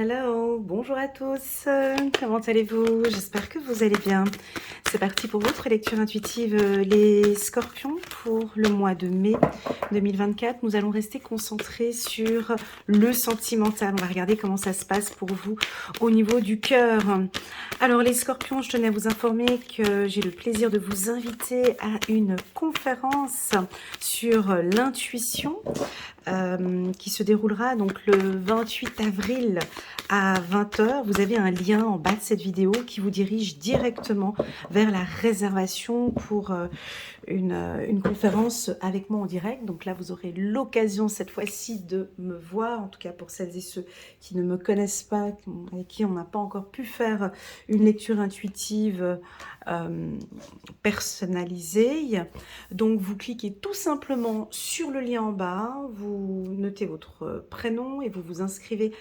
Hello, bonjour à tous, comment allez-vous? J'espère que vous allez bien. C'est parti pour votre lecture intuitive, les scorpions, pour le mois de mai 2024. Nous allons rester concentrés sur le sentimental. On va regarder comment ça se passe pour vous au niveau du cœur. Alors les scorpions, je tenais à vous informer que j'ai le plaisir de vous inviter à une conférence sur l'intuition qui se déroulera donc le 28 avril à 20 h. Vous avez un lien en bas de cette vidéo qui vous dirige directement vers la réservation pour une conférence avec moi en direct. Donc là, vous aurez l'occasion cette fois-ci de me voir, en tout cas pour celles et ceux qui ne me connaissent pas, avec qui on n'a pas encore pu faire une lecture intuitive personnalisée. Donc vous cliquez tout simplement sur le lien en bas, vous notez votre prénom et vous vous inscrivez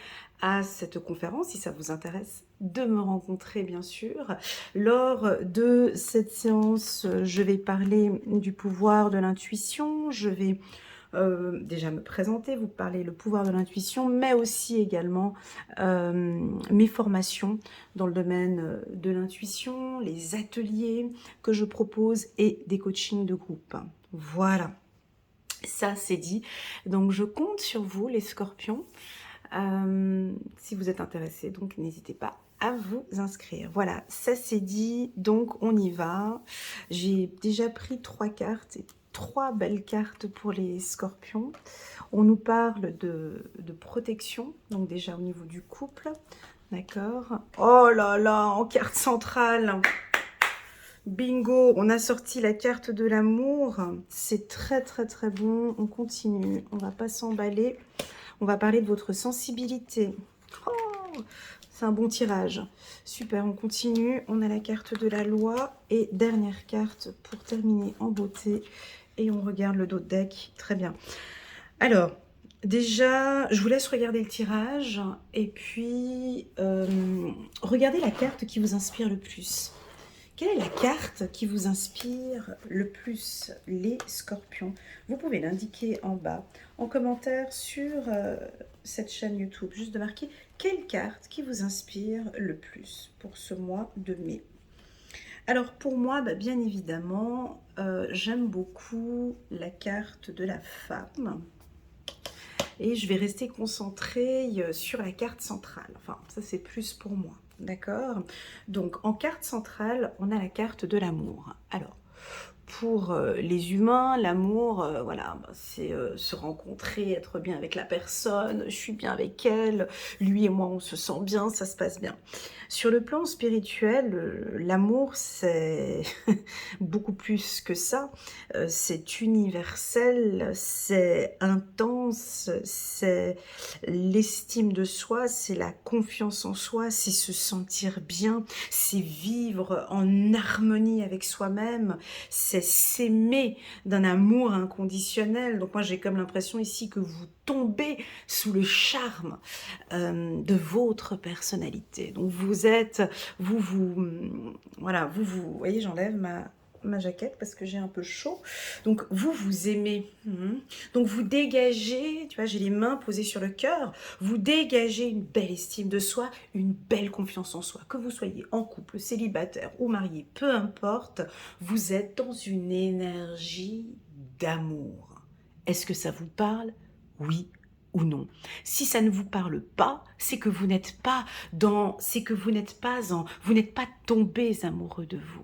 à cette conférence si ça vous intéresse de me rencontrer bien sûr. Lors de cette séance, je vais parler du pouvoir de l'intuition, je vais déjà me présenter, vous parler le pouvoir de l'intuition, mais aussi également mes formations dans le domaine de l'intuition, les ateliers que je propose et des coachings de groupe. Voilà, ça c'est dit. Donc je compte sur vous les scorpions. Si vous êtes intéressés, donc n'hésitez pas à vous inscrire. Voilà, ça c'est dit, donc on y va. J'ai déjà pris 3 cartes, et 3 belles cartes pour les scorpions. On nous parle de protection, donc déjà au niveau du couple, d'accord. Oh là là, en carte centrale, bingo, on a sorti la carte de l'amour, c'est très très très bon. On continue, on va pas s'emballer. On va parler de votre sensibilité. Oh, c'est un bon tirage. Super, on continue. On a la carte de la loi. Et dernière carte pour terminer en beauté. Et on regarde le dos de deck. Très bien. Alors, déjà, je vous laisse regarder le tirage. Et puis, regardez la carte qui vous inspire le plus. Quelle est la carte qui vous inspire le plus, les scorpions? Vous pouvez l'indiquer en bas, en commentaire sur cette chaîne YouTube. Juste de marquer quelle carte qui vous inspire le plus pour ce mois de mai. Alors pour moi, bien évidemment, j'aime beaucoup la carte de la femme. Et je vais rester concentrée sur la carte centrale. Enfin, ça c'est plus pour moi. D'accord? Donc, en carte centrale, on a la carte de l'amour. Alors, pour les humains, l'amour, voilà, c'est se rencontrer, être bien avec la personne, je suis bien avec elle, lui et moi on se sent bien, ça se passe bien. Sur le plan spirituel, l'amour c'est beaucoup plus que ça, c'est universel, c'est intense, c'est l'estime de soi, c'est la confiance en soi, c'est se sentir bien, c'est vivre en harmonie avec soi-même, c'est s'aimer d'un amour inconditionnel. Donc moi j'ai comme l'impression ici que vous tombez sous le charme de votre personnalité. Donc vous êtes, voilà, vous voyez, j'enlève ma jaquette parce que j'ai un peu chaud. Donc vous aimez. Donc vous dégagez, tu vois, j'ai les mains posées sur le cœur, vous dégagez une belle estime de soi, une belle confiance en soi. Que vous soyez en couple, célibataire ou marié, peu importe, vous êtes dans une énergie d'amour. Est-ce que ça vous parle? Oui ou non. Si ça ne vous parle pas, c'est que vous n'êtes pas vous n'êtes pas tombés amoureux de vous.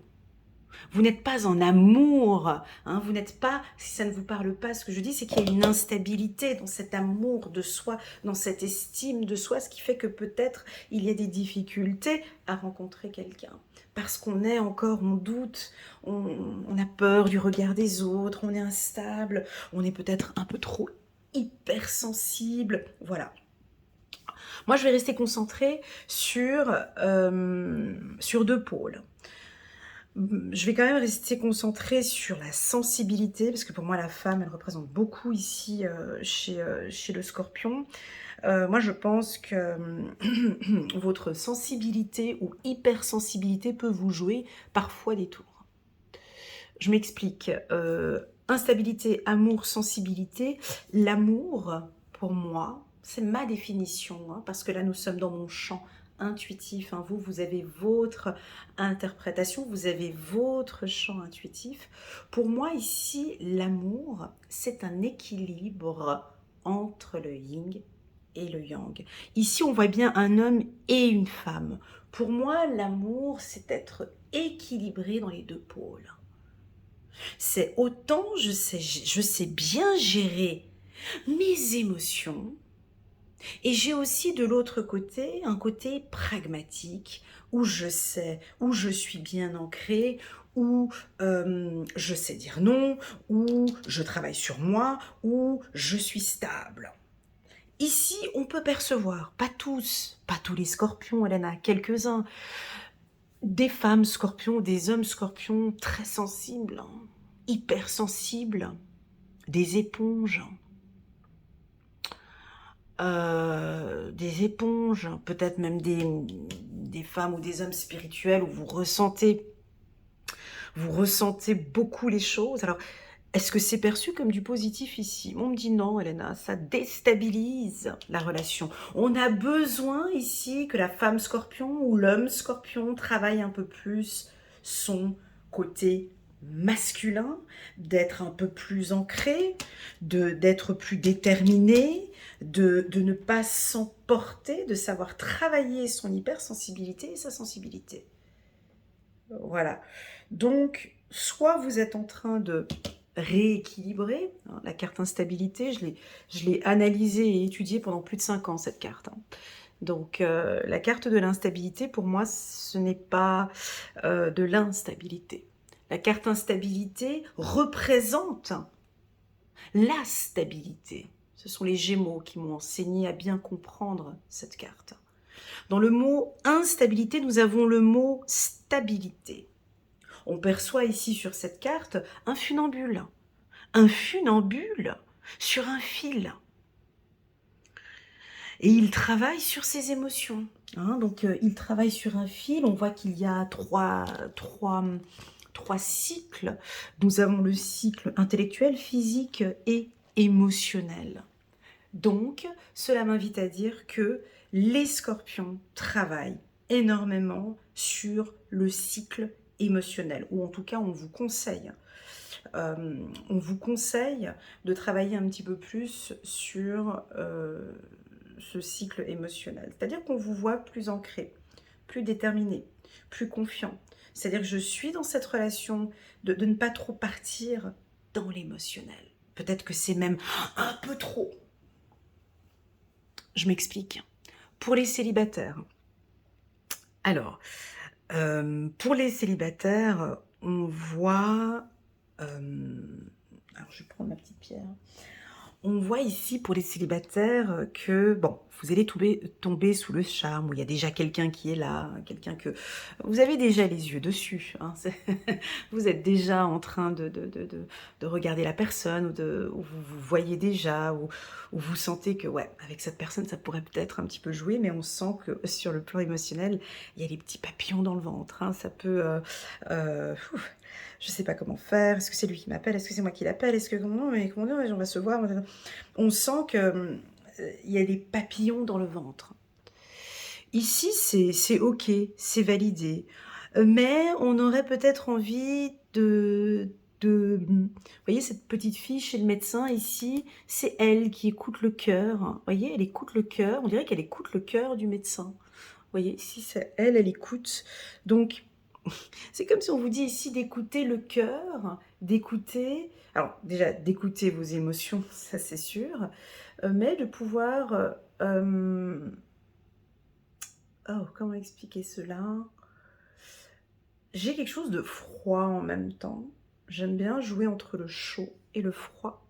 Vous n'êtes pas en amour, hein, vous n'êtes pas, si ça ne vous parle pas, ce que je dis, c'est qu'il y a une instabilité dans cet amour de soi, dans cette estime de soi, ce qui fait que peut-être il y a des difficultés à rencontrer quelqu'un. Parce qu'on est encore, on doute, on a peur du regard des autres, on est instable, on est peut-être un peu trop hypersensible, voilà. Moi, je vais rester concentrée sur 2 pôles. Je vais quand même rester concentrée sur la sensibilité, parce que pour moi, la femme, elle représente beaucoup ici chez le scorpion. Moi, je pense que votre sensibilité ou hypersensibilité peut vous jouer parfois des tours. Je m'explique. Instabilité, amour, sensibilité. L'amour, pour moi, c'est ma définition, hein, parce que là, nous sommes dans mon champ intuitif. Hein. Vous, vous avez votre interprétation, vous avez votre champ intuitif. Pour moi, ici, l'amour, c'est un équilibre entre le yin et le yang. Ici, on voit bien un homme et une femme. Pour moi, l'amour, c'est être équilibré dans les deux pôles. C'est autant je sais bien gérer mes émotions, et j'ai aussi de l'autre côté un côté pragmatique où je sais, où je suis bien ancrée, où je sais dire non, où je travaille sur moi, où je suis stable. Ici, on peut percevoir, pas tous, pas tous les scorpions, Elena, quelques-uns, des femmes scorpions, des hommes scorpions très sensibles, hein, hypersensibles, des éponges, peut-être même des femmes ou des hommes spirituels où vous ressentez beaucoup les choses. Alors, est-ce que c'est perçu comme du positif ici? On me dit non, Elena, ça déstabilise la relation. On a besoin ici que la femme scorpion ou l'homme scorpion travaille un peu plus son côté masculin, d'être un peu plus ancré, d'être plus déterminé, de ne pas s'emporter, de savoir travailler son hypersensibilité et sa sensibilité. Voilà. Donc, soit vous êtes en train de rééquilibrer, hein, la carte instabilité, je l'ai analysée et étudiée pendant plus de 5 ans, cette carte. Hein. Donc, la carte de l'instabilité, pour moi, ce n'est pas de l'instabilité. La carte instabilité représente la stabilité. Ce sont les Gémeaux qui m'ont enseigné à bien comprendre cette carte. Dans le mot instabilité, nous avons le mot stabilité. On perçoit ici sur cette carte un funambule sur un fil. Et il travaille sur ses émotions. Hein, donc il travaille sur un fil, on voit qu'il y a trois cycles. Nous avons le cycle intellectuel, physique et émotionnel. Donc, cela m'invite à dire que les scorpions travaillent énormément sur le cycle émotionnel, ou en tout cas, on vous conseille de travailler un petit peu plus sur ce cycle émotionnel. C'est-à-dire qu'on vous voit plus ancré, plus déterminé, plus confiant. C'est-à-dire que je suis dans cette relation de ne pas trop partir dans l'émotionnel. Peut-être que c'est même un peu trop. Je m'explique. Pour les célibataires, alors, pour les célibataires, on voit... alors, je vais prendre ma petite pierre. On voit ici pour les célibataires que, bon, vous allez tomber sous le charme, où il y a déjà quelqu'un qui est là, quelqu'un que... Vous avez déjà les yeux dessus, hein, vous êtes déjà en train de regarder la personne, ou vous voyez déjà, ou vous sentez que, ouais, avec cette personne, ça pourrait peut-être un petit peu jouer, mais on sent que sur le plan émotionnel, il y a les petits papillons dans le ventre, hein, ça peut... je sais pas comment faire, est-ce que c'est lui qui m'appelle, est-ce que c'est moi qui l'appelle, est-ce que comment dire, on va se voir. On sent que il y a des papillons dans le ventre. Ici, c'est ok, c'est validé, mais on aurait peut-être envie vous voyez cette petite fille chez le médecin ici, c'est elle qui écoute le cœur. Vous voyez, elle écoute le cœur, on dirait qu'elle écoute le cœur du médecin. Vous voyez, ici c'est elle, elle écoute. Donc c'est comme si on vous dit ici d'écouter le cœur, d'écouter, alors déjà d'écouter vos émotions, ça c'est sûr, mais de pouvoir, oh, comment expliquer cela? J'ai quelque chose de froid en même temps. J'aime bien jouer entre le chaud et le froid,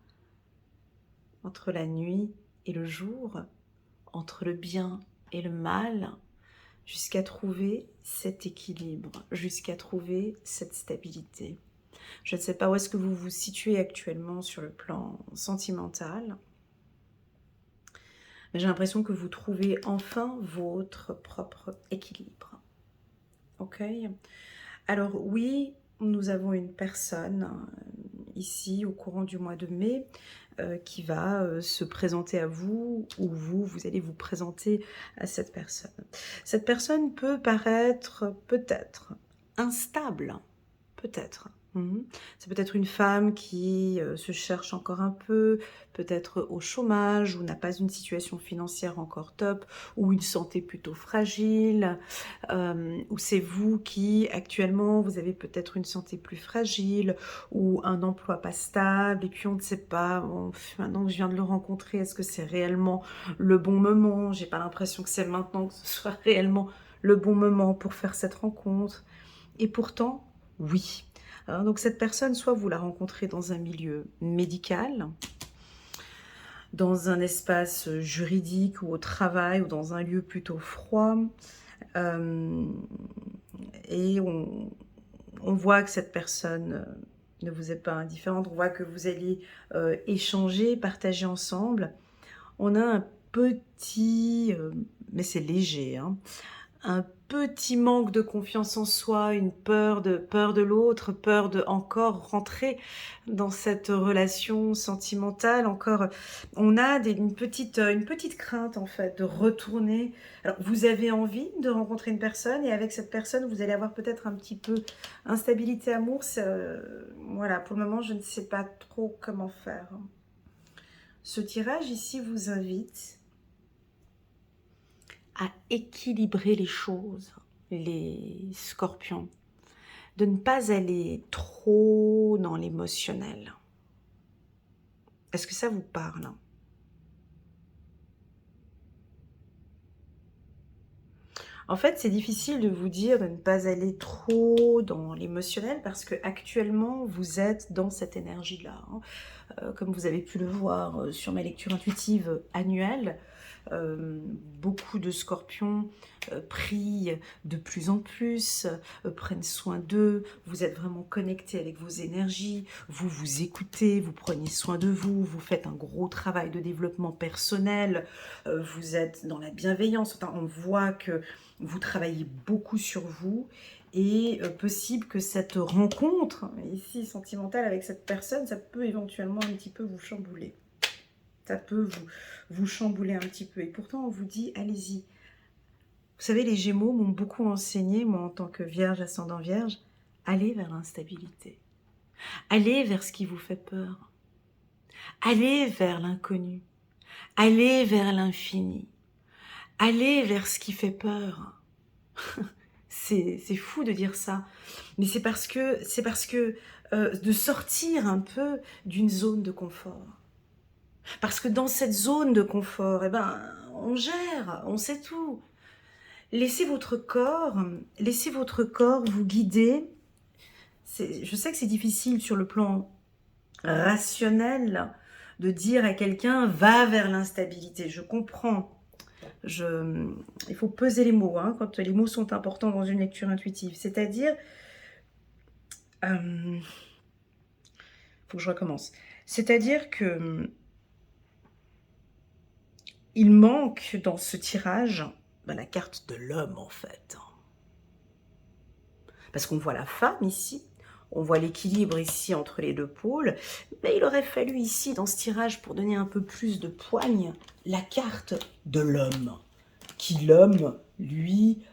entre la nuit et le jour, entre le bien et le mal, jusqu'à trouver cet équilibre, jusqu'à trouver cette stabilité. Je ne sais pas où est-ce que vous vous situez actuellement sur le plan sentimental, mais j'ai l'impression que vous trouvez enfin votre propre équilibre. Ok? Alors oui, nous avons une personne ici au courant du mois de mai qui va se présenter à vous ou vous allez vous présenter à cette personne. Cette personne peut paraître peut-être instable, peut-être. C'est peut-être une femme qui se cherche encore un peu, peut-être au chômage ou n'a pas une situation financière encore top ou une santé plutôt fragile, ou c'est vous qui actuellement vous avez peut-être une santé plus fragile ou un emploi pas stable et puis on ne sait pas, bon, maintenant que je viens de le rencontrer, est-ce que c'est réellement le bon moment? J'ai pas l'impression que c'est maintenant que ce soit réellement le bon moment pour faire cette rencontre. Et pourtant, oui. Donc cette personne, soit vous la rencontrez dans un milieu médical, dans un espace juridique ou au travail ou dans un lieu plutôt froid, euh, et on voit que cette personne ne vous est pas indifférente, on voit que vous allez échanger, partager ensemble. On a un petit, mais c'est léger, hein, un petit manque de confiance en soi, une peur de l'autre, peur de encore rentrer dans cette relation sentimentale. Encore, on a une petite crainte en fait de retourner. Alors, vous avez envie de rencontrer une personne et avec cette personne, vous allez avoir peut-être un petit peu instabilité amour. Voilà, pour le moment, je ne sais pas trop comment faire. Ce tirage ici vous invite à équilibrer les choses, les scorpions, de ne pas aller trop dans l'émotionnel. Est-ce que ça vous parle? En fait, c'est difficile de vous dire de ne pas aller trop dans l'émotionnel parce que actuellement vous êtes dans cette énergie-là. Comme vous avez pu le voir sur ma lecture intuitive annuelle, beaucoup de scorpions prient de plus en plus, prennent soin d'eux, vous êtes vraiment connectés avec vos énergies, vous vous écoutez, vous prenez soin de vous, vous faites un gros travail de développement personnel, vous êtes dans la bienveillance, enfin, on voit que vous travaillez beaucoup sur vous et possible que cette rencontre, ici sentimentale avec cette personne, ça peut éventuellement un petit peu vous chambouler. Ça peut vous chambouler un petit peu. Et pourtant, on vous dit, allez-y. Vous savez, les Gémeaux m'ont beaucoup enseigné, moi en tant que Vierge, ascendant Vierge, allez vers l'instabilité. Allez vers ce qui vous fait peur. Allez vers l'inconnu. Allez vers l'infini. Allez vers ce qui fait peur. C'est fou de dire ça, mais c'est parce que de sortir un peu d'une zone de confort. Parce que dans cette zone de confort, eh ben, on gère, on sait tout. Laissez votre corps vous guider. Je sais que c'est difficile sur le plan rationnel de dire à quelqu'un va vers l'instabilité. Je comprends. Il faut peser les mots quand les mots sont importants dans une lecture intuitive. C'est-à-dire, faut que je recommence. C'est-à-dire que il manque dans ce tirage la carte de l'homme en fait. Parce qu'on voit la femme ici, on voit l'équilibre ici entre les deux pôles, mais il aurait fallu ici dans ce tirage pour donner un peu plus de poigne la carte de l'homme. Qui l'homme, lui,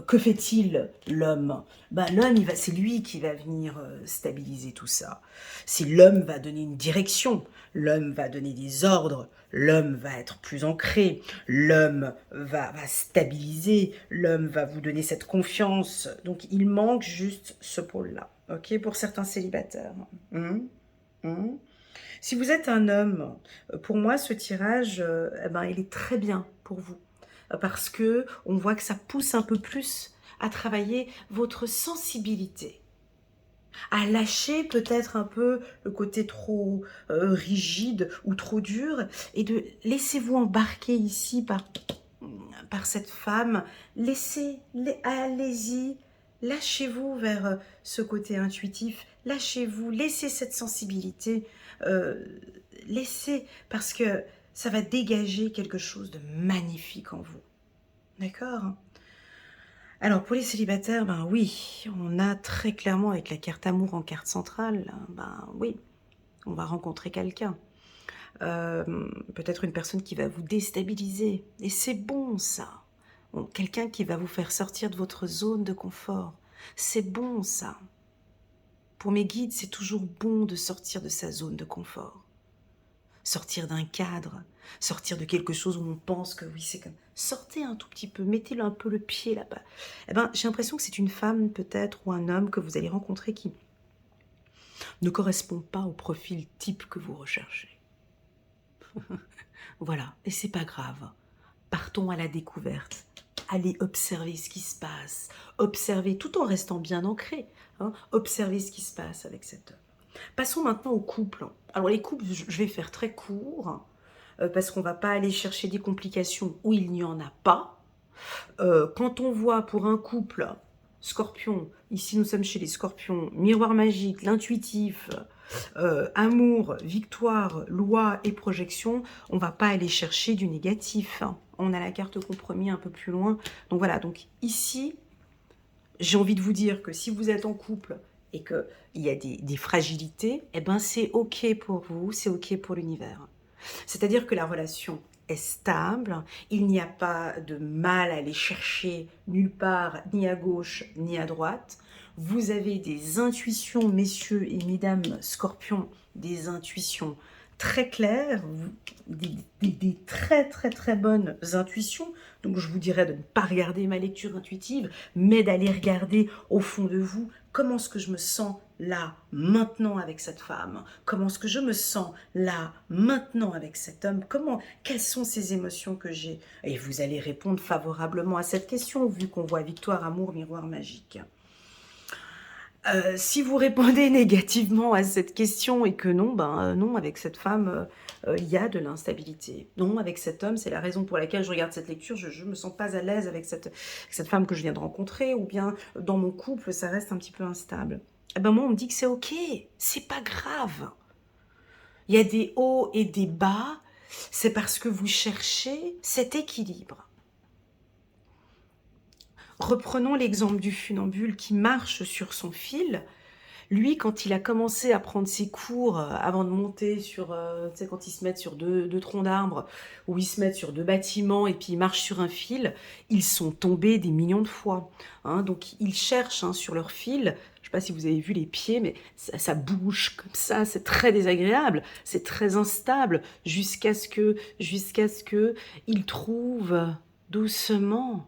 que fait-il l'homme? L'homme, c'est lui qui va venir stabiliser tout ça. Si l'homme va donner une direction, l'homme va donner des ordres, l'homme va être plus ancré, l'homme va stabiliser, l'homme va vous donner cette confiance. Donc il manque juste ce pôle-là, ok, pour certains célibataires. Si vous êtes un homme, pour moi, ce tirage, il est très bien pour vous. Parce que on voit que ça pousse un peu plus à travailler votre sensibilité. À lâcher peut-être un peu le côté trop rigide ou trop dur. Et de laissez-vous embarquer ici par cette femme. Allez-y. Lâchez-vous vers ce côté intuitif. Lâchez-vous. Laissez cette sensibilité. Laissez, parce que ça va dégager quelque chose de magnifique en vous. D'accord? Alors pour les célibataires, ben oui, on a très clairement avec la carte amour en carte centrale, ben oui, on va rencontrer quelqu'un. Peut-être une personne qui va vous déstabiliser et c'est bon ça. Quelqu'un qui va vous faire sortir de votre zone de confort. C'est bon ça. Pour mes guides, c'est toujours bon de sortir de sa zone de confort. Sortir d'un cadre, sortir de quelque chose où on pense que oui, c'est comme... Sortez un tout petit peu, mettez un peu le pied là-bas. Eh ben, j'ai l'impression que c'est une femme peut-être ou un homme que vous allez rencontrer qui ne correspond pas au profil type que vous recherchez. Voilà, et c'est pas grave. Partons à la découverte. Allez observer ce qui se passe. Observer tout en restant bien ancré. Hein, observer ce qui se passe avec cet homme. Passons maintenant au couple. Alors les couples, je vais faire très court, parce qu'on ne va pas aller chercher des complications où il n'y en a pas. Quand on voit pour un couple, Scorpion, ici nous sommes chez les Scorpions, miroir magique, l'intuitif, amour, victoire, loi et projection, on ne va pas aller chercher du négatif. Hein. On a la carte compromis un peu plus loin. Donc voilà, donc ici, j'ai envie de vous dire que si vous êtes en couple et qu'il y a des fragilités, eh ben c'est OK pour vous, c'est OK pour l'univers. C'est-à-dire que la relation est stable, il n'y a pas de mal à aller chercher nulle part, ni à gauche, ni à droite. Vous avez des intuitions, messieurs et mesdames scorpions, des intuitions très claires, des très très très bonnes intuitions. Donc je vous dirais de ne pas regarder ma lecture intuitive, mais d'aller regarder au fond de vous comment est-ce que je me sens là, maintenant avec cette femme, comment est-ce que je me sens là, maintenant avec cet homme, quelles sont ces émotions que j'ai. Et vous allez répondre favorablement à cette question, vu qu'on voit victoire, amour, miroir magique. Si vous répondez négativement à cette question et que non, non, avec cette femme, il y a de l'instabilité. Non, avec cet homme, c'est la raison pour laquelle je regarde cette lecture, je ne me sens pas à l'aise avec cette femme que je viens de rencontrer, ou bien dans mon couple, ça reste un petit peu instable. Eh ben moi, on me dit que c'est OK, c'est pas grave. Il y a des hauts et des bas, c'est parce que vous cherchez cet équilibre. Reprenons l'exemple du funambule qui marche sur son fil. Lui, quand il a commencé à prendre ses cours avant de monter sur, tu sais, quand ils se mettent sur deux troncs d'arbres, ou ils se mettent sur deux bâtiments et puis ils marchent sur un fil, ils sont tombés des millions de fois. Hein. Donc ils cherchent sur leur fil, je ne sais pas si vous avez vu les pieds, mais ça bouge comme ça, c'est très désagréable, c'est très instable, jusqu'à ce que ils trouvent doucement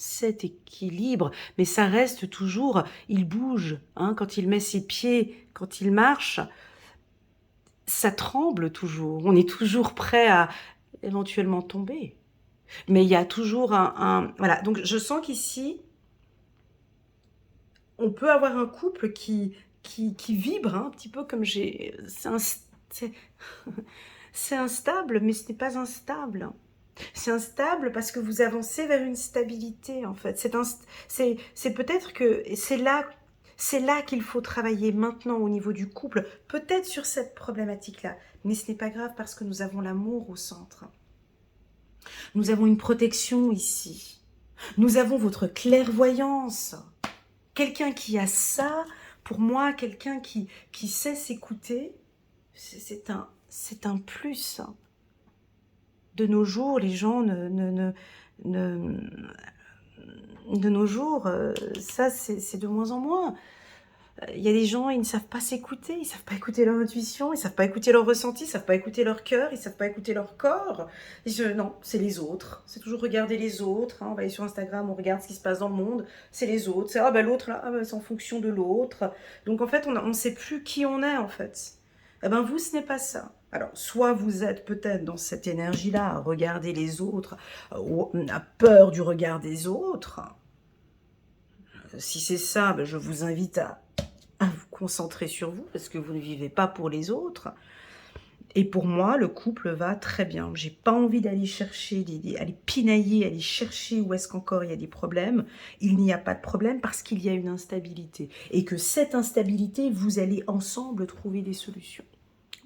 cet équilibre, mais ça reste toujours, il bouge, hein, quand il met ses pieds, quand il marche, ça tremble toujours, on est toujours prêt à éventuellement tomber. Mais il y a toujours voilà, donc je sens qu'ici, on peut avoir un couple qui vibre, hein, un petit peu comme j'ai... C'est c'est instable, mais ce n'est pas instable. C'est instable parce que vous avancez vers une stabilité, en fait. C'est peut-être que c'est là qu'il faut travailler maintenant au niveau du couple, peut-être sur cette problématique-là. Mais ce n'est pas grave parce que nous avons l'amour au centre. Nous avons une protection ici. Nous avons votre clairvoyance. Quelqu'un qui a ça, pour moi, quelqu'un qui sait s'écouter, c'est un plus. De nos jours, les gens de nos jours, ça c'est de moins en moins. Il y a des gens, ils ne savent pas s'écouter, ils ne savent pas écouter leur intuition, ils ne savent pas écouter leur ressenti, ils ne savent pas écouter leur cœur, ils ne savent pas écouter leur corps. Non, c'est les autres. C'est toujours regarder les autres. Hein. On va aller sur Instagram, on regarde ce qui se passe dans le monde. C'est les autres. C'est l'autre là, c'est en fonction de l'autre. Donc en fait, on ne sait plus qui on est en fait. Eh ben vous, ce n'est pas ça. Alors, soit vous êtes peut-être dans cette énergie-là, à regarder les autres, ou à peur du regard des autres. Si c'est ça, je vous invite à vous concentrer sur vous, parce que vous ne vivez pas pour les autres. Et pour moi, le couple va très bien. J'ai pas envie d'aller chercher, aller pinailler, aller chercher où est-ce qu'encore il y a des problèmes. Il n'y a pas de problème parce qu'il y a une instabilité. Et que cette instabilité, vous allez ensemble trouver des solutions.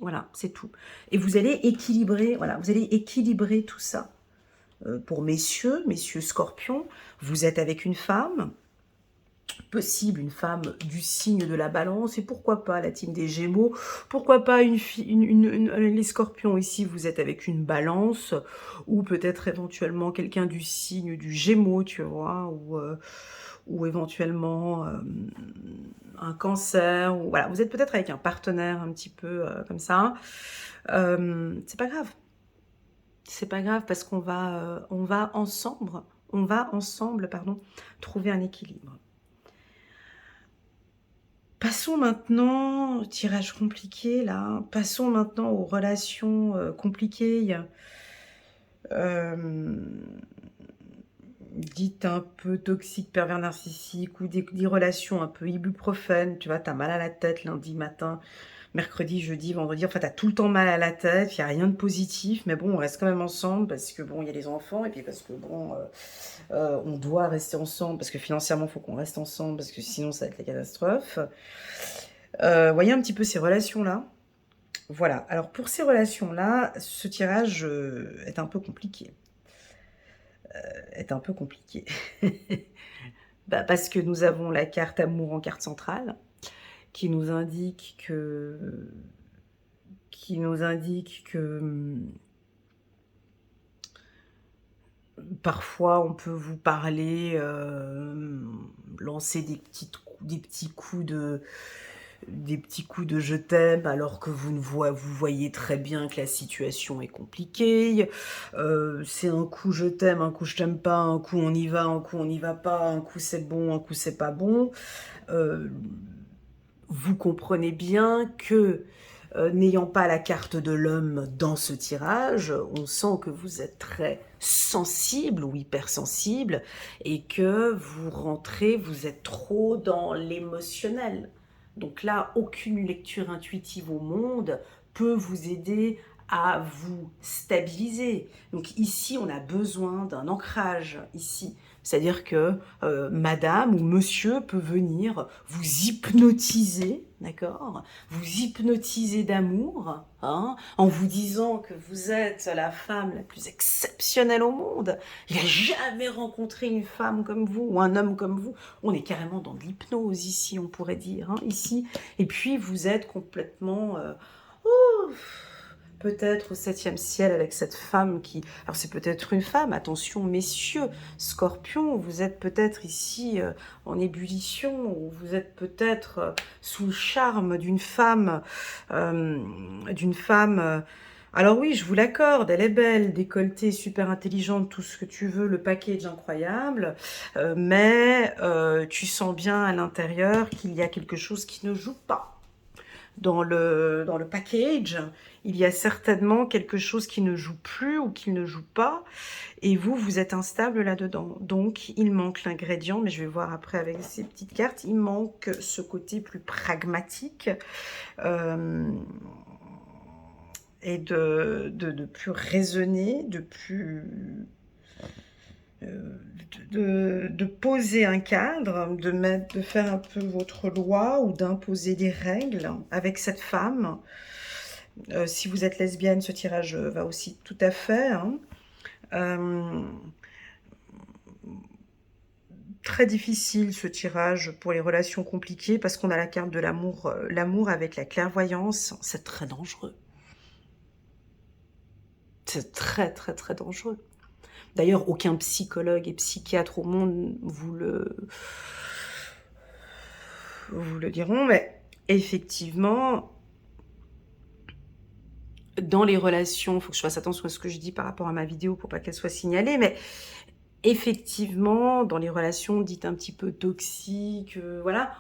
Voilà, c'est tout. Et vous allez équilibrer, voilà, vous allez équilibrer tout ça. pour messieurs scorpions, vous êtes avec une femme, possible une femme du signe de la balance, et pourquoi pas la team des gémeaux, pourquoi pas les scorpions ici, vous êtes avec une balance, ou peut-être éventuellement quelqu'un du signe du gémeaux, tu vois, ou éventuellement un cancer, ou voilà, vous êtes peut-être avec un partenaire un petit peu comme ça, c'est pas grave. C'est pas grave parce qu'on va, on va ensemble, pardon, trouver un équilibre. Passons maintenant, tirage compliqué là, passons maintenant aux relations compliquées, dites un peu toxiques, pervers narcissiques, ou des relations un peu ibuprofènes, tu vois, t'as mal à la tête lundi matin, mercredi, jeudi, vendredi, enfin t'as tout le temps mal à la tête, il n'y a rien de positif, mais bon, on reste quand même ensemble parce que bon, il y a les enfants, et puis parce que bon, on doit rester ensemble, parce que financièrement, il faut qu'on reste ensemble, parce que sinon ça va être la catastrophe. Voyez un petit peu ces relations-là. Voilà, alors pour ces relations-là, ce tirage est un peu compliqué. Bah, parce que nous avons la carte amour en carte centrale, qui nous indique que parfois on peut vous parler, lancer des petits coups de je t'aime alors que vous voyez très bien que la situation est compliquée. C'est un coup je t'aime, un coup je t'aime pas, un coup on y va, un coup on n'y va pas, un coup c'est bon, un coup c'est pas bon. Vous comprenez bien que n'ayant pas la carte de l'homme dans ce tirage, on sent que vous êtes très sensible ou hypersensible et que vous êtes trop dans l'émotionnel. Donc là, aucune lecture intuitive au monde peut vous aider à vous stabiliser. Donc ici, on a besoin d'un ancrage ici. C'est-à-dire que madame ou monsieur peut venir vous hypnotiser, d'accord? Vous hypnotiser d'amour, hein, en vous disant que vous êtes la femme la plus exceptionnelle au monde. Il n'a jamais rencontré une femme comme vous ou un homme comme vous. On est carrément dans de l'hypnose ici, on pourrait dire, hein, ici. Et puis vous êtes complètement... peut-être au 7e ciel avec cette femme qui... Alors c'est peut-être une femme, attention messieurs, scorpion, vous êtes peut-être ici en ébullition, ou vous êtes peut-être sous le charme d'une femme, alors oui, je vous l'accorde, elle est belle, décolletée, super intelligente, tout ce que tu veux, le package incroyable, mais tu sens bien à l'intérieur qu'il y a quelque chose qui ne joue pas. Dans le package, il y a certainement quelque chose qui ne joue plus ou qui ne joue pas, et vous êtes instable là-dedans. Donc, il manque l'ingrédient, mais je vais voir après avec ces petites cartes, il manque ce côté plus pragmatique et de plus raisonner, de plus... de poser un cadre, de faire un peu votre loi ou d'imposer des règles avec cette femme. Si vous êtes lesbienne, ce tirage va aussi tout à fait. Hein. Très difficile ce tirage pour les relations compliquées parce qu'on a la carte de l'amour. L'amour avec la clairvoyance, c'est très dangereux. C'est très très très dangereux. D'ailleurs, aucun psychologue et psychiatre au monde vous le diront, mais effectivement, dans les relations, il faut que je fasse attention à ce que je dis par rapport à ma vidéo pour pas qu'elle soit signalée, mais effectivement, dans les relations dites un petit peu toxiques, voilà,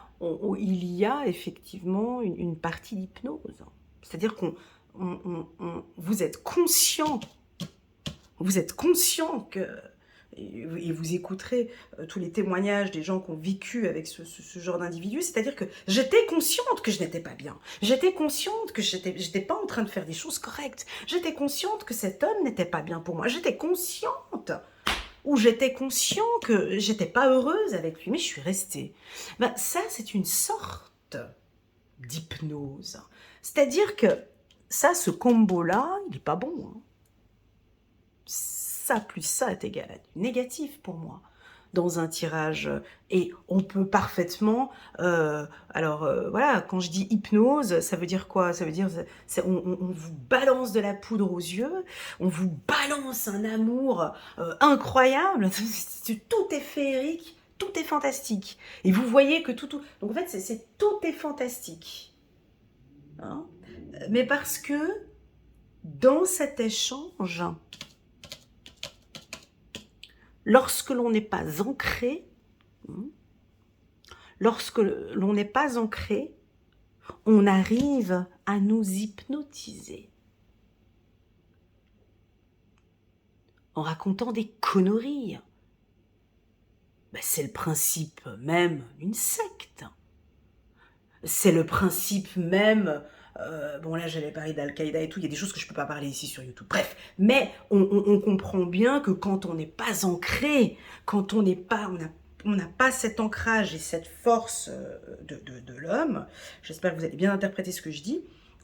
il y a effectivement une partie d'hypnose. C'est-à-dire vous êtes conscient que, et vous écouterez tous les témoignages des gens qui ont vécu avec ce genre d'individu, c'est-à-dire que j'étais consciente que je n'étais pas bien, j'étais consciente que j'étais pas en train de faire des choses correctes, j'étais consciente que cet homme n'était pas bien pour moi, j'étais consciente, ou j'étais conscient que j'étais pas heureuse avec lui, mais je suis restée. Ben, ça, c'est une sorte d'hypnose. C'est-à-dire que ça, ce combo-là, il est pas bon. Hein. ça plus ça est égal à du négatif pour moi dans un tirage. Et on peut parfaitement... voilà, quand je dis hypnose, ça veut dire quoi? Ça veut dire on vous balance de la poudre aux yeux, on vous balance un amour incroyable, tout est féerique, tout est fantastique. Et vous voyez que tout... Donc en fait, tout est fantastique. Hein? Mais parce que dans cet échange, lorsque l'on n'est pas ancré, on arrive à nous hypnotiser en racontant des conneries. Ben, c'est le principe même d'une secte. C'est le principe même... bon là j'allais parler d'Al-Qaïda et tout, il y a des choses que je ne peux pas parler ici sur YouTube. Bref, mais on comprend bien que quand on n'est pas ancré, quand on n'a pas cet ancrage et cette force de l'homme, j'espère que vous allez bien interpréter ce que je dis,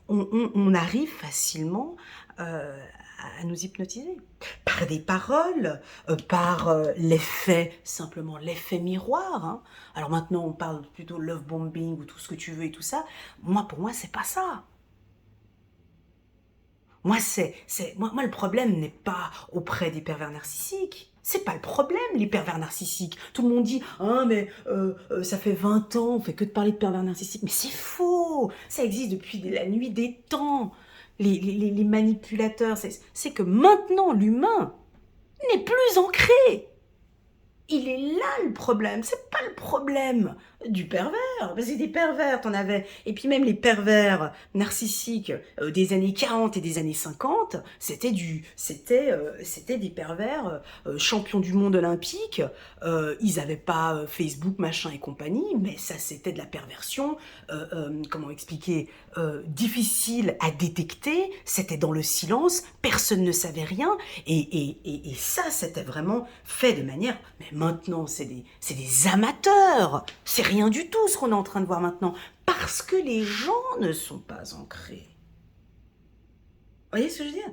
on arrive facilement à nous hypnotiser. Par des paroles, par l'effet, simplement l'effet miroir. Hein. Alors maintenant, on parle plutôt love bombing ou tout ce que tu veux et tout ça. Pour moi, c'est pas ça. Moi, moi, le problème n'est pas auprès des pervers narcissiques. C'est pas le problème, les pervers narcissiques. Tout le monde dit « Ah, mais ça fait 20 ans, on fait que de parler de pervers narcissiques. » Mais c'est faux. Ça existe depuis la nuit des temps. Les manipulateurs, c'est que maintenant, l'humain n'est plus ancré. Il est là le problème, c'est pas le problème du pervers, parce que des pervers, t'en avais, et puis même les pervers narcissiques des années 40 et des années 50, c'était des pervers champions du monde olympique, ils avaient pas Facebook, machin et compagnie, mais ça c'était de la perversion, comment expliquer, difficile à détecter, c'était dans le silence, personne ne savait rien, et ça c'était vraiment fait de manière... Mais maintenant, c'est des amateurs. C'est rien du tout ce qu'on est en train de voir maintenant. Parce que les gens ne sont pas ancrés. Vous voyez ce que je veux dire?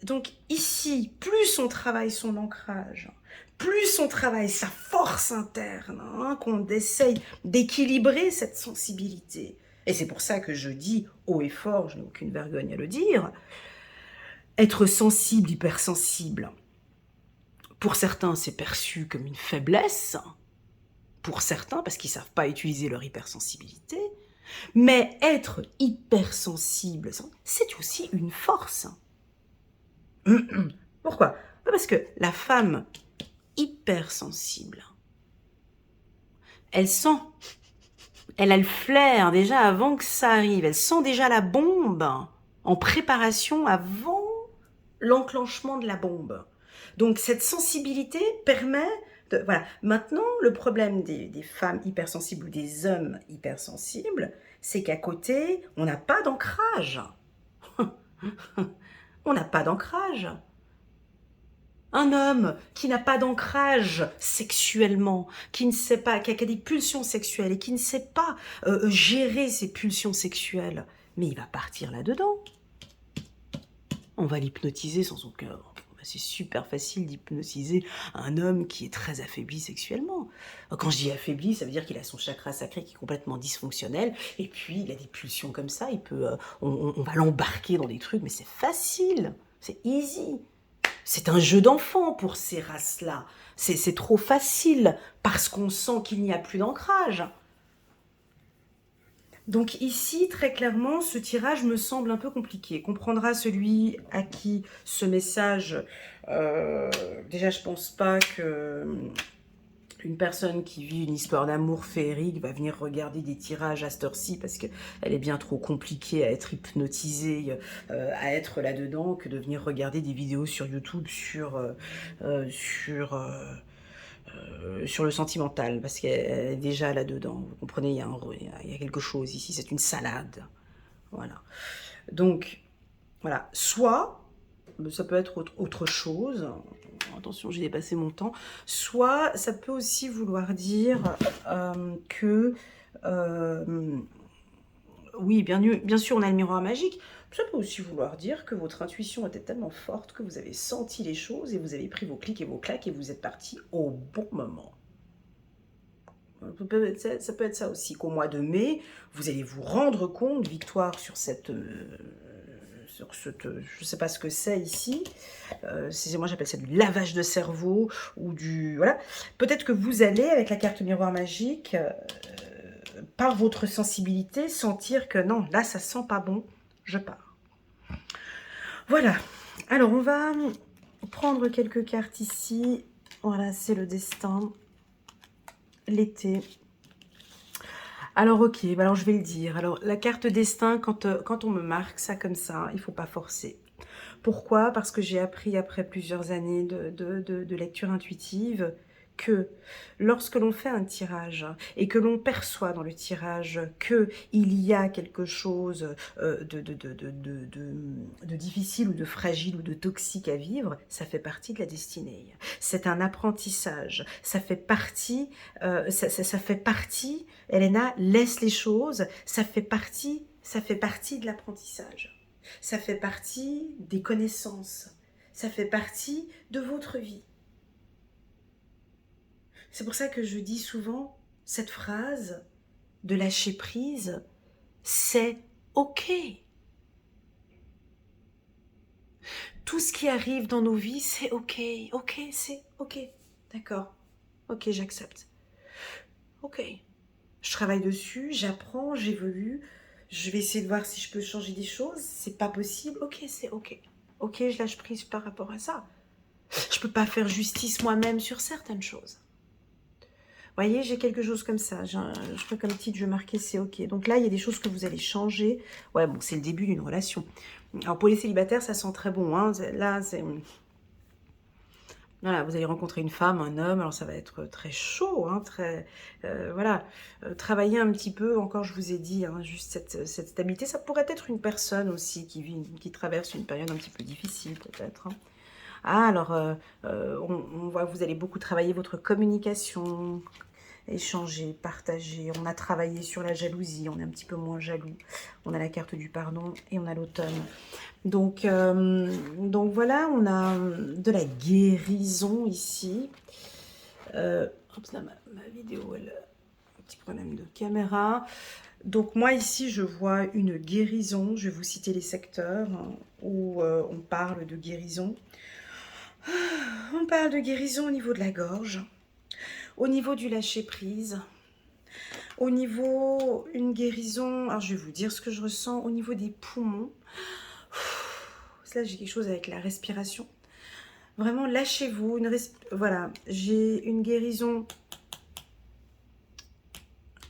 Donc ici, plus on travaille son ancrage, plus on travaille sa force interne, hein, qu'on essaye d'équilibrer cette sensibilité. Et c'est pour ça que je dis haut et fort, je n'ai aucune vergogne à le dire, être sensible, hypersensible, pour certains, c'est perçu comme une faiblesse, pour certains, parce qu'ils ne savent pas utiliser leur hypersensibilité, mais être hypersensible, c'est aussi une force. Pourquoi? Parce que la femme hypersensible, elle sent, elle a le flair déjà avant que ça arrive, elle sent déjà la bombe en préparation avant l'enclenchement de la bombe. Donc cette sensibilité permet de... Voilà. Maintenant, le problème des femmes hypersensibles ou des hommes hypersensibles, c'est qu'à côté, on n'a pas d'ancrage. On n'a pas d'ancrage. Un homme qui n'a pas d'ancrage sexuellement, qui ne sait pas, qui a des pulsions sexuelles et qui ne sait pas gérer ses pulsions sexuelles, mais il va partir là-dedans. On va l'hypnotiser sans aucun... C'est super facile d'hypnotiser un homme qui est très affaibli sexuellement. Quand je dis affaibli, ça veut dire qu'il a son chakra sacré qui est complètement dysfonctionnel, et puis il a des pulsions comme ça, il peut, on va l'embarquer dans des trucs, mais c'est facile, c'est easy. C'est un jeu d'enfant pour ces races-là. C'est trop facile, parce qu'on sent qu'il n'y a plus d'ancrage. Donc ici, très clairement, ce tirage me semble un peu compliqué. Comprendra celui à qui ce message... déjà, je pense pas que une personne qui vit une histoire d'amour féerique va venir regarder des tirages à cette heure-ci parce qu'elle est bien trop compliquée à être hypnotisée, à être là-dedans, que de venir regarder des vidéos sur YouTube sur le sentimental, parce qu'elle est déjà là-dedans. Vous comprenez, il y a quelque chose ici, c'est une salade. Voilà. Donc, voilà. Soit, ça peut être autre chose, attention, j'ai dépassé mon temps, soit ça peut aussi vouloir dire que... oui, bien sûr, on a le miroir magique, Ça peut aussi vouloir dire que votre intuition était tellement forte que vous avez senti les choses et vous avez pris vos clics et vos claques et vous êtes parti au bon moment. Ça peut être ça aussi, qu'au mois de mai, vous allez vous rendre compte, Victoire, sur cette... je ne sais pas ce que c'est ici, moi j'appelle ça du lavage de cerveau, ou du... Voilà. Peut-être que vous allez, avec la carte miroir magique, par votre sensibilité, sentir que non, là ça sent pas bon, je pars. Voilà. Alors on va prendre quelques cartes ici. Voilà, c'est le destin. L'été. Alors ok, alors je vais le dire. Alors la carte destin, quand on me marque ça comme ça, il ne faut pas forcer. Pourquoi? Parce que j'ai appris après plusieurs années de lecture intuitive que lorsque l'on fait un tirage et que l'on perçoit dans le tirage qu'il y a quelque chose de difficile ou de fragile ou de toxique à vivre, ça fait partie de la destinée. C'est un apprentissage, ça fait partie, ça fait partie, Elena, laisse les choses, ça fait partie de l'apprentissage. Ça fait partie des connaissances. Ça fait partie de votre vie. C'est pour ça que je dis souvent cette phrase de lâcher prise, c'est OK. Tout ce qui arrive dans nos vies, c'est OK. OK, c'est OK. D'accord. OK, j'accepte. OK. Je travaille dessus, j'apprends, j'évolue. Je vais essayer de voir si je peux changer des choses. C'est pas possible. OK, c'est OK. OK, je lâche prise par rapport à ça. Je peux pas faire justice moi-même sur certaines choses. Vous voyez, j'ai quelque chose comme ça. Je crois comme titre, je marquais c'est OK. Donc là, il y a des choses que vous allez changer. Ouais, bon, c'est le début d'une relation. Alors pour les célibataires, ça sent très bon. Hein. Là, c'est... Voilà, vous allez rencontrer une femme, un homme, alors ça va être très chaud, hein, très... voilà, travailler un petit peu, encore je vous ai dit, hein, juste cette stabilité. Ça pourrait être une personne aussi qui traverse une période un petit peu difficile peut-être. Hein. Ah, alors, on voit que vous allez beaucoup travailler votre communication, échanger, partager. On a travaillé sur la jalousie, on est un petit peu moins jaloux. On a la carte du pardon et on a l'automne. Donc voilà, on a de la guérison ici. Oups, là, ma vidéo, elle a un petit problème de caméra. Donc moi ici, je vois une guérison. Je vais vous citer les secteurs hein, où on parle de guérison. On parle de guérison au niveau de la gorge, au niveau du lâcher-prise, au niveau, une guérison, alors je vais vous dire ce que je ressens, au niveau des poumons. Là, j'ai quelque chose avec la respiration. Vraiment, lâchez-vous. Voilà, j'ai une guérison.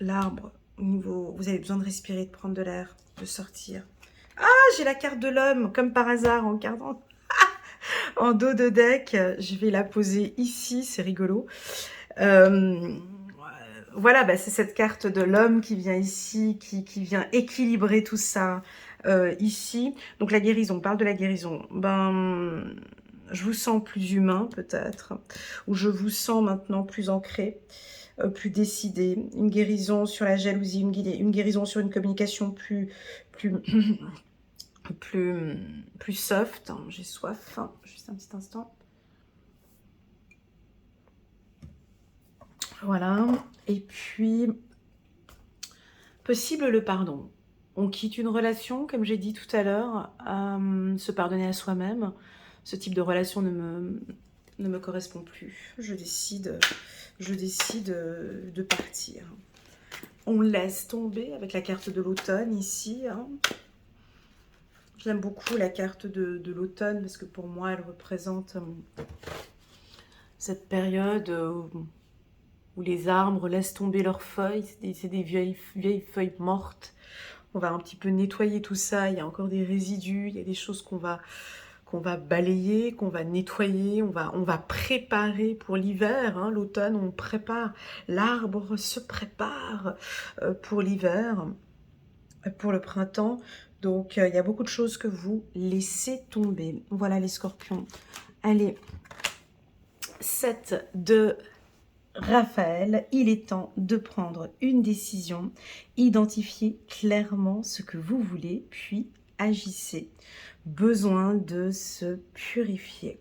L'arbre, au niveau, vous avez besoin de respirer, de prendre de l'air, de sortir. Ah, j'ai la carte de l'homme, comme par hasard, en carte en dos de deck. Je vais la poser ici, c'est rigolo. Voilà, bah, c'est cette carte de l'homme qui vient ici, qui vient équilibrer tout ça ici. Donc la guérison, on parle de la guérison. Ben, je vous sens plus humain peut-être, ou je vous sens maintenant plus ancré, plus décidé. Une guérison sur la jalousie, une guérison sur une communication plus soft. J'ai soif, juste un petit instant. Voilà, et puis, possible le pardon. On quitte une relation, comme j'ai dit tout à l'heure, se pardonner à soi-même. Ce type de relation ne me correspond plus. Je décide de partir. On laisse tomber avec la carte de l'automne ici. Hein. J'aime beaucoup la carte de l'automne parce que pour moi, elle représente cette période où les arbres laissent tomber leurs feuilles. C'est des vieilles feuilles mortes. On va un petit peu nettoyer tout ça. Il y a encore des résidus, il y a des choses qu'on va balayer, qu'on va nettoyer, on va préparer pour l'hiver. Hein. L'automne, on prépare. L'arbre se prépare pour l'hiver, pour le printemps. Donc, il y a beaucoup de choses que vous laissez tomber. Voilà les scorpions. Allez, 7 de Raphaël, il est temps de prendre une décision, identifier clairement ce que vous voulez, puis agissez, besoin de se purifier.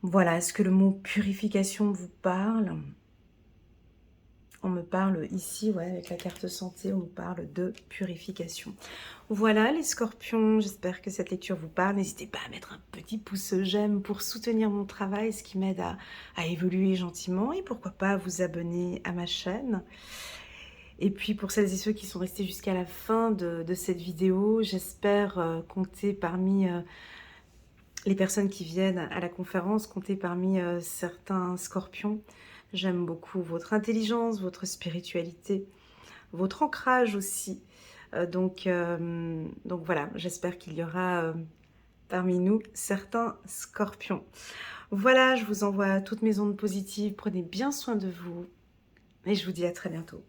Voilà, est-ce que le mot purification vous parle? On me parle ici, ouais, avec la carte santé, on me parle de purification. Voilà les scorpions, j'espère que cette lecture vous parle. N'hésitez pas à mettre un petit pouce j'aime pour soutenir mon travail, ce qui m'aide à évoluer gentiment. Et pourquoi pas vous abonner à ma chaîne. Et puis pour celles et ceux qui sont restés jusqu'à la fin de cette vidéo, j'espère compter parmi les personnes qui viennent à la conférence, compter parmi certains scorpions. J'aime beaucoup votre intelligence, votre spiritualité, votre ancrage aussi. Donc voilà, j'espère qu'il y aura parmi nous certains scorpions. Voilà, je vous envoie toutes mes ondes positives. Prenez bien soin de vous et je vous dis à très bientôt.